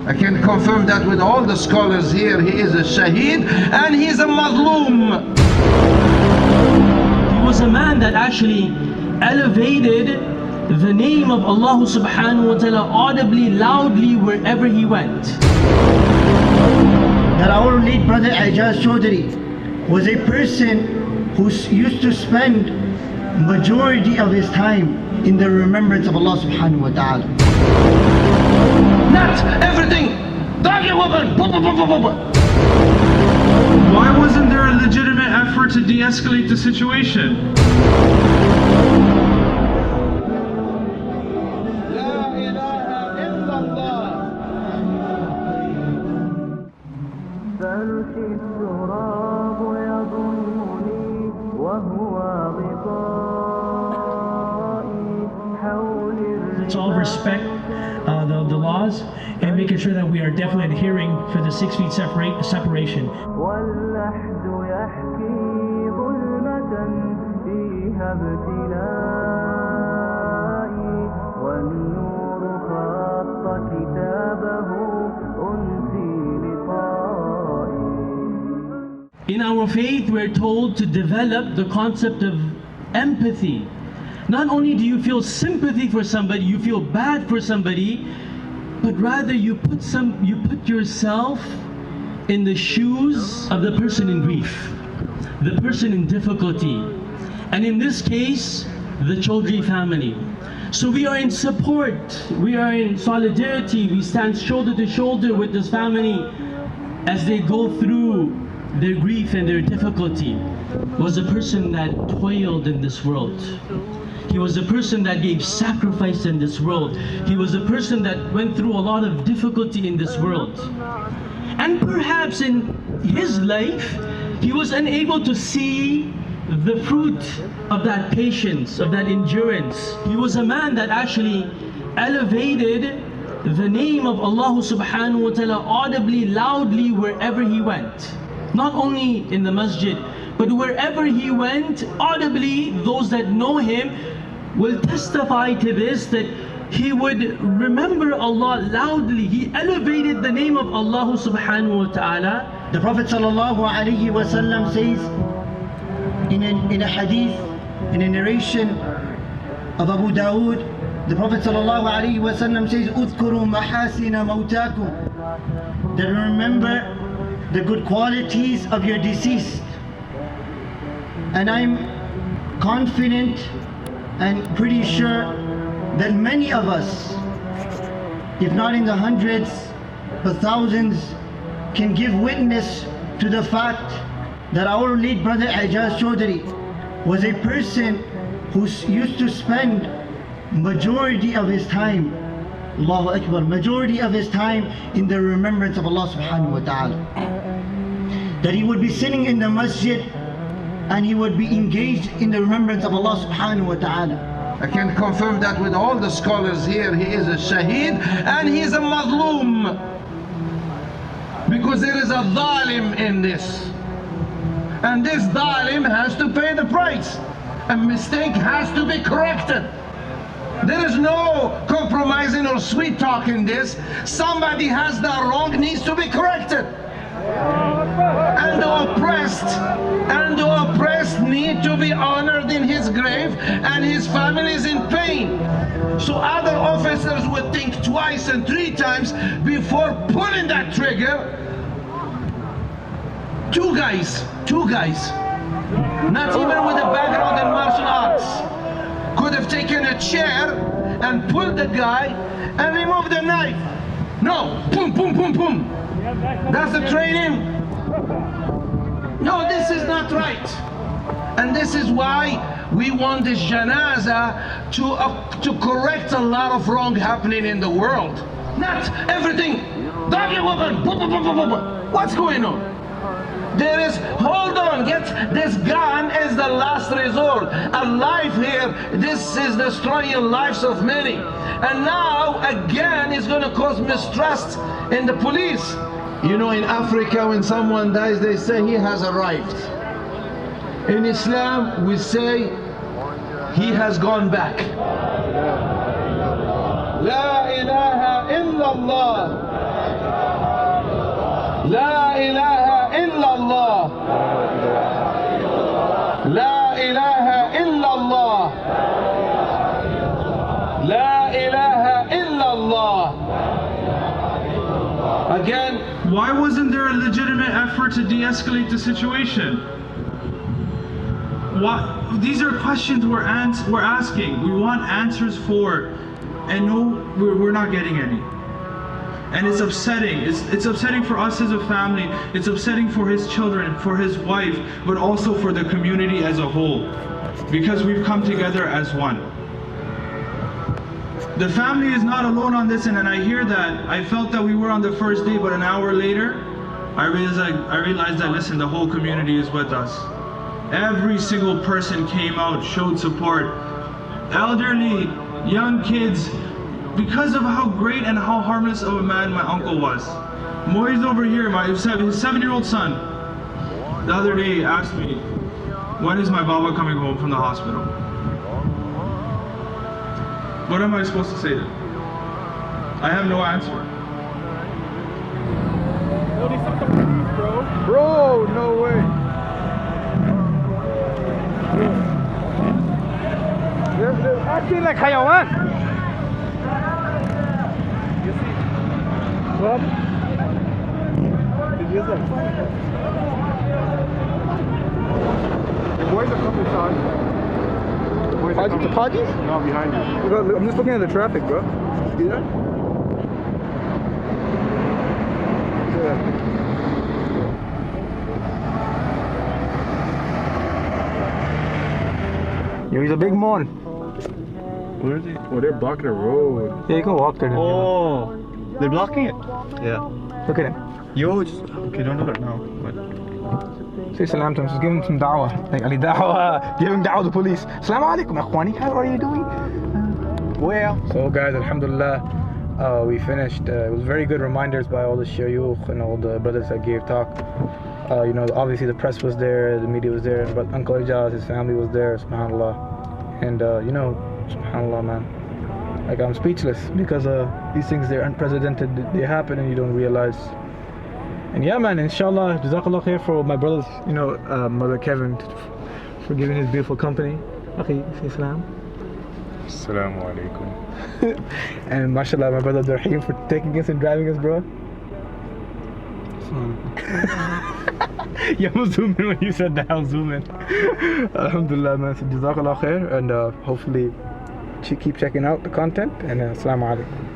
I can confirm that with all the scholars here. He is a shaheed and he is a mazloom. He was a man that actually elevated the name of Allah subhanahu wa ta'ala audibly, loudly, wherever he went. That our late brother Ejaz Choudry was a person who used to spend majority of his time in the remembrance of Allah subhanahu wa ta'ala. Not everything. Why wasn't there a legitimate effort to de-escalate the situation? Let's all respect the laws and making sure that we are definitely adhering for the 6 feet separation. In our faith, we're told to develop the concept of empathy. Not only do you feel sympathy for somebody, you feel bad for somebody, but rather you put yourself in the shoes of the person in grief, the person in difficulty, and in this case, the Choudhary family. So we are in support, we are in solidarity, we stand shoulder to shoulder with this family as they go through their grief and their difficulty. Was a person that toiled in this world. He was a person that gave sacrifice in this world. He was a person that went through a lot of difficulty in this world. And perhaps in his life, he was unable to see the fruit of that patience, of that endurance. He was a man that actually elevated the name of Allah subhanahu wa ta'ala audibly, loudly, wherever he went. Not only in the masjid, but wherever he went, audibly, those that know him will testify to this, that he would remember Allah loudly. He elevated the name of Allah subhanahu wa ta'ala. The Prophet sallallahu alaihi wasallam says in a hadith, in a narration of Abu Dawood, the Prophet sallallahu alaihi wasallam says, "Udhkuru mahasina mawtakum," that remember the good qualities of your deceased. And I'm confident and pretty sure that many of us, if not in the hundreds but thousands, can give witness to the fact that our late brother Ejaz Choudhry was a person who used to spend majority of his time, Allahu Akbar, majority of his time in the remembrance of Allah subhanahu wa ta'ala. That he would be sitting in the masjid and he would be engaged in the remembrance of Allah subhanahu wa ta'ala. I can confirm that with all the scholars here. He is a shaheed and he is a mazloom. Because there is a zalim in this. And this zalim has to pay the price. A mistake has to be corrected. There is no compromising or sweet talk in this. Somebody has done wrong, needs to be corrected. And the oppressed need to be honored in his grave, and his family is in pain. So other officers would think twice and 3 times before pulling that trigger. Two guys, not even with a background in martial arts, could have taken a chair and pulled the guy and removed the knife. No, boom, boom, boom, boom. That's the training. No, this is not right. And this is why we want this janazah to correct a lot of wrong happening in the world. Not everything. What's going on? There is, hold on, this gun is the last resort. A life here, this is destroying lives of many. And now, again, it's going to cause mistrust in the police. You know, in Africa, when someone dies, they say he has arrived. In Islam, we say he has gone back. La ilaha illallah. لا إله إلا الله لا إله إلا الله لا إله إلا الله. Again, Why wasn't there a legitimate effort to de-escalate the situation? These are questions we're asking. We want answers for, and no, we're not getting any. And it's upsetting. It's upsetting for us as a family. It's upsetting for his children, for his wife, but also for the community as a whole, because we've come together as one. The family is not alone on this, and I hear that. I felt that we were on the first day, but an hour later, I realized that, listen, the whole community is with us. Every single person came out, showed support. Elderly, young kids, because of how great and how harmless of a man my uncle was. Moi's over here, his 7-year-old son, the other day asked me, when is my Baba coming home from the hospital? What am I supposed to say to him? I have no answer. Bro, no way. They're acting like hayawan. What? Did you hear that? The boys are coming, son. The Poggies? No, behind you. I'm just looking at the traffic, bro. See that? Yeah. Yo, he's a big mon. Where is he? Oh, they're blocking the road. Yeah, you can walk there. Oh, they're blocking it? Yeah. Look at him. Yo, just, okay, don't do it now. But say salam to him, just give him some da'wah. Like, Ali da'wah, giving da'wah to police. Assalamu alaikum, akhwani, how are you doing? Well. So guys, alhamdulillah, we finished. It was very good reminders by all the shayukh and all the brothers that gave talk. You know, obviously the press was there, the media was there, but Uncle Ejaz, his family was there, subhanAllah. And you know, subhanAllah, man, like I'm speechless because these things, they're unprecedented, they happen and you don't realize. And yeah, man, inshallah, jazakallah khair for my brothers, you know, Mother Kevin, for giving his beautiful company. Okay, say salam. Assalamu alaikum. And mashallah, my brother Rahim for taking us and driving us, bro. Yeah, I'll zoom in when you said that, I'll zoom in. Alhamdulillah, man, so jazakallah khair, and hopefully keep checking out the content, and assalamu alaikum.